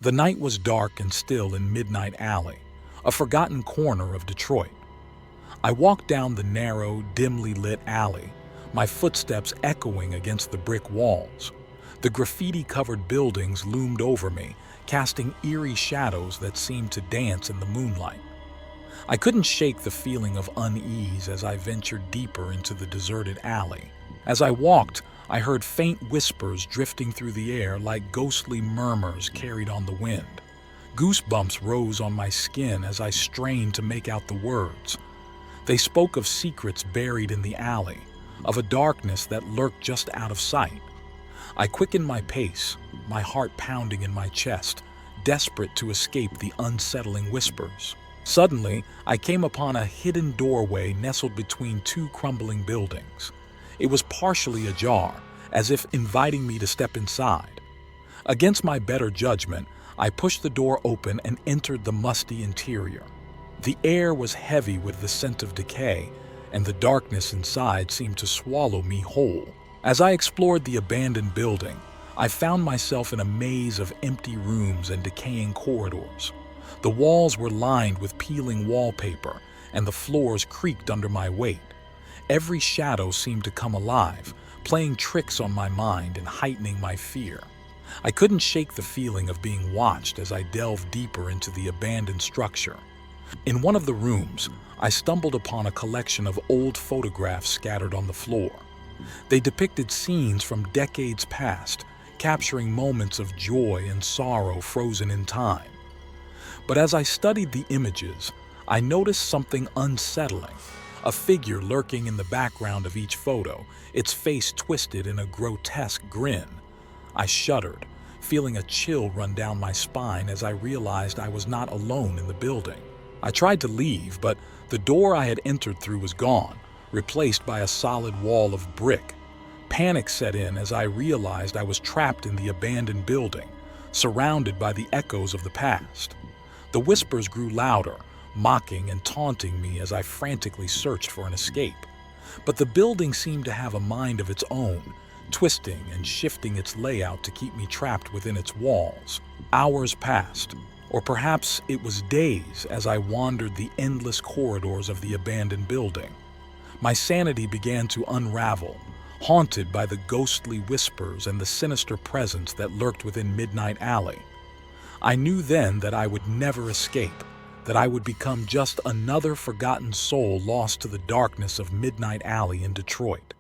The night was dark and still in Midnight Alley, a forgotten corner of Detroit. I walked down the narrow, dimly lit alley, my footsteps echoing against the brick walls. The graffiti-covered buildings loomed over me, casting eerie shadows that seemed to dance in the moonlight. I couldn't shake the feeling of unease as I ventured deeper into the deserted alley. As I walked, I heard faint whispers drifting through the air like ghostly murmurs carried on the wind. Goosebumps rose on my skin as I strained to make out the words. They spoke of secrets buried in the alley, of a darkness that lurked just out of sight. I quickened my pace, my heart pounding in my chest, desperate to escape the unsettling whispers. Suddenly, I came upon a hidden doorway nestled between two crumbling buildings. It was partially ajar, as if inviting me to step inside. Against my better judgment, I pushed the door open and entered the musty interior. The air was heavy with the scent of decay, and the darkness inside seemed to swallow me whole. As I explored the abandoned building, I found myself in a maze of empty rooms and decaying corridors. The walls were lined with peeling wallpaper, and the floors creaked under my weight. Every shadow seemed to come alive, playing tricks on my mind and heightening my fear. I couldn't shake the feeling of being watched as I delved deeper into the abandoned structure. In one of the rooms, I stumbled upon a collection of old photographs scattered on the floor. They depicted scenes from decades past, capturing moments of joy and sorrow frozen in time. But as I studied the images, I noticed something unsettling. A figure lurking in the background of each photo, its face twisted in a grotesque grin. I shuddered, feeling a chill run down my spine as I realized I was not alone in the building. I tried to leave, but the door I had entered through was gone, replaced by a solid wall of brick. Panic set in as I realized I was trapped in the abandoned building, surrounded by the echoes of the past. The whispers grew louder, mocking and taunting me as I frantically searched for an escape. But the building seemed to have a mind of its own, twisting and shifting its layout to keep me trapped within its walls. Hours passed, or perhaps it was days, as I wandered the endless corridors of the abandoned building. My sanity began to unravel, haunted by the ghostly whispers and the sinister presence that lurked within Midnight Alley. I knew then that I would never escape, that I would become just another forgotten soul lost to the darkness of Midnight Alley in Detroit.